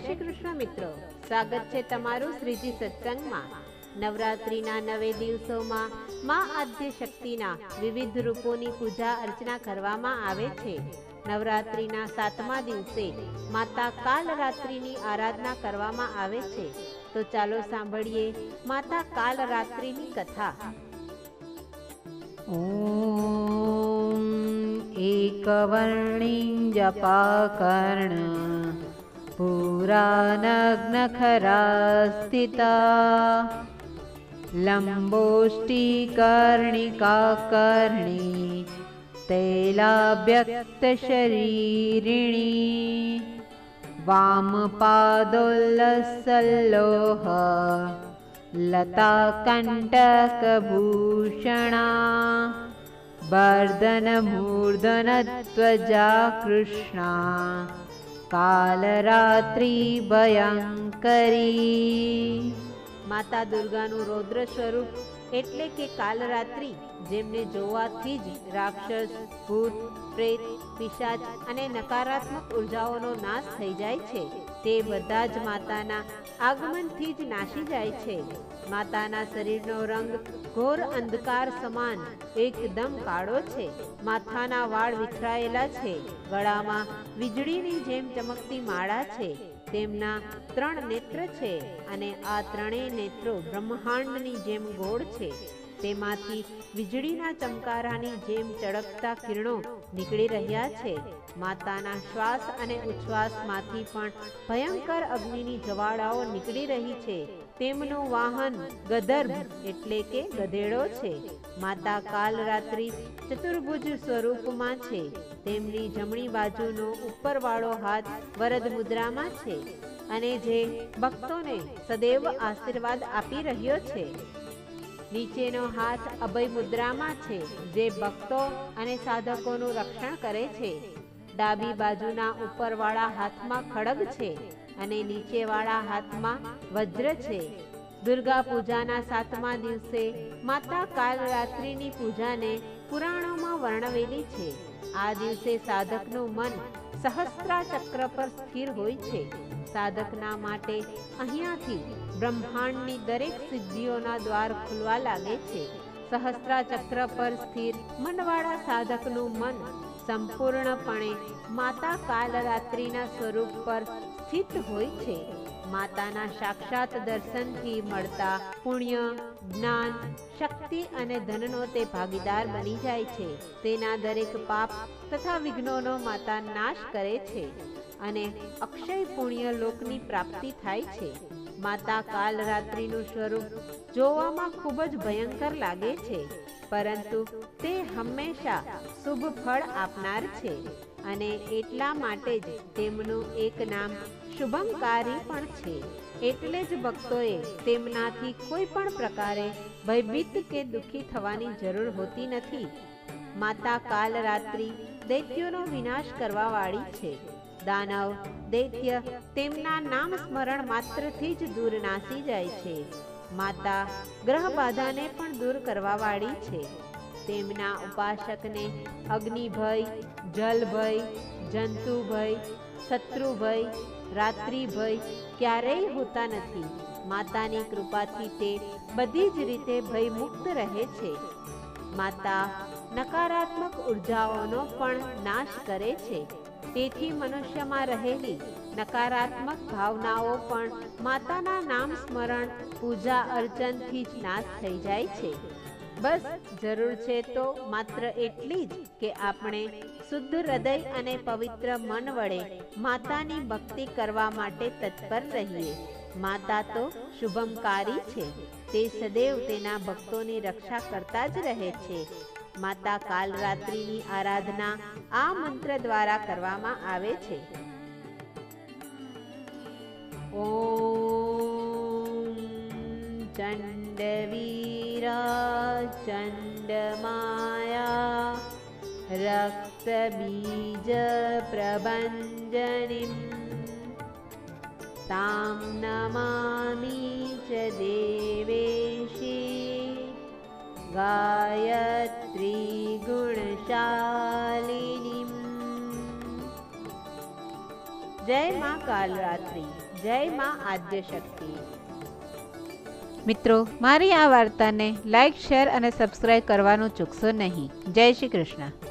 શ્રી કૃષ્ણ મિત્રો, સ્વાગત છે તમારું શ્રીજી સત્સંગમાં। નવરાત્રિના 9 દિવસોમાં મા આદ્ય શક્તિના વિવિધ રૂપોની પૂજા અર્ચના કરવામાં આવે છે। નવરાત્રિના 7મા દિવસે માતા કાલરાત્રિની આરાધના કરવામાં આવે છે। તો ચાલો સાંભળીએ માતા કાલરાત્રિની કથા। ॐ एकवर्णीं जपाकर्ण पुरानग्नखरा लम्बोष्टिकर्णिकाकर्णी तैलाभ्यक्तशरीरिणी वामपादोल्लसल्लोह लताकण्टकभूषणा वर्धनमूर्धनध्वजा कृष्णा कालरात्रि भयंकरी। माता दुर्गाનું રૌદ્ર સ્વરૂપ એટલે કે કાલરાત્રિ, જેમને જોવાથી જ રાક્ષસ, ભૂત, પ્રેત, પિશાચ અને નકારાત્મક ઉર્જાઓનો નાશ થઈ જાય છે, તે બધા જ માતાના આગમનથી જ નાશી જાય છે। માતાના શરીરનો રંગ ઘોર અંધકાર સમાન એકદમ કાળો છે। માથાના વાળ વિખરાયેલા છે, ગળામાં વીજળીની જેમ ચમકતી માળા છે। તેમના 3 નેત્ર છે અને આ ત્રણેય નેત્રો બ્રહ્માંડની જેમ ગોળ છે। તેમાંથી વીજળીના ચમકારાની જેમ ચળકતા કિરણો નીકળી રહ્યા છે। માતાના શ્વાસ અને ઉચ્છ્વાસમાંથી પણ ભયંકર અગ્નિની જ્વાળાઓ નીકળી રહી છે। તેમનું વાહન ગદર્ભ એટલે કે ગધેડો છે। માતા કાલરાત્રિ ચતુર્ભુજ સ્વરૂપમાં છે। તેમની જમણી બાજુનો ઉપરવાળો હાથ વરદ મુદ્રામાં છે અને જે ભક્તોને સદૈવ આશીર્વાદ આપી રહ્યો છે। નીચેનો હાથ અભય મુદ્રામાં છે, જે ભક્તો અને સાધકોનું રક્ષણ કરે છે। ડાબી બાજુના ઉપરવાળા હાથમાં ખડગ છે અને નીચેવાળા હાથમાં વજ્ર છે। દુર્ગા પૂજાના 7મા દિવસે માતા કાલરાત્રિની પૂજાને પુરાણોમાં વર્ણવેલી છે। આ દિવસે સાધકનું મન સહસ્ત્રા ચક્ર પર સ્થિર હોય છે। સાધકના માટે અહીંયાથી બ્રહ્માંડની દરેક સિદ્ધિઓના દ્વાર ખુલવા લાગે છે। સહસ્ત્રા ચક્ર પર સ્થિર મનવાળા સાધકનું મન સંપૂર્ણપણે માતા કાલરાત્રિના સ્વરૂપ પર સ્થિત હોય છે। માતાના સાક્ષાત દર્શનથી મળતા પુણ્ય, જ્ઞાન, શક્તિ અને ધનનો તે ભાગીદાર બની જાય છે। તેના દરેક પાપ તથા વિઘ્નોનો માતા નાશ કરે છે અને અક્ષય પુણ્ય લોકની પ્રાપ્તિ થાય છે। માતા કાલરાત્રિનું સ્વરૂપ જોવામાં ખૂબ જ ભયંકર લાગે છે, પરંતુ તે હંમેશા શુભ ફળ આપનાર છે અને એટલા માટે જ તેમનું એક નામ શુભંકારી પણ છે। એટલે જ ભક્તોએ તેમનાથી કોઈ પણ પ્રકારે ભયભીત કે દુઃખી થવાની જરૂર હોતી નથી। માતા કાલરાત્રિ દૈત્યોનો વિનાશ કરવા વાળી છે। દાનવ, દૈત્ય તેમના નામ સ્મરણ માત્રથી જ દૂર નાસી જાય છે। માતા ગ્રહ બાધાને પણ દૂર કરવા વાળી છે। તેમના ઉપાસકને અગ્નિ ભય, જલ ભય, જંતુ ભય, શત્રુ ભય, રાત્રિ ભય ક્યારેય હોતા નથી। માતાની કૃપાથી તે બધી જ રીતે ભયમુક્ત રહે છે। માતા નકારાત્મક ઉર્જાઓનો પણ નાશ કરે છે। તેથી મનુષ્યમાં રહેલી નકારાત્મક ભાવનાઓ પણ માતાના નામ સ્મરણ, પૂજા અર્ચનથી જ નાશ થઈ જાય છે। બસ જરૂર છે તો માત્ર એટલી જ કે આપણે શુદ્ધ હૃદય અને પવિત્ર મન વડે માતાની ભક્તિ કરવા માટે તત્પર રહીએ। માતા તો શુભંકારી છે, તે સદૈવ તેના ભક્તોની રક્ષા કરતા જ રહે છે। માતા કાલરાત્રિની આરાધના આ મંત્ર દ્વારા કરવામાં આવે છે। ઓમ ચંડવીરા ચંડમાયા રક્તબીજ પ્રભંજનીમ તામ નમામિ ચ દેવેશી ગાયત્રી ગુણશાલિનીમ। જય માં કાલરાત્રિ, જય માં આદ્યશક્તિ. મિત્રો, મારી આ વાર્તાને લાઈક, શેર અને સબસ્ક્રાઈબ કરવાનું ચૂકશો નહીં. જય શ્રી કૃષ્ણ.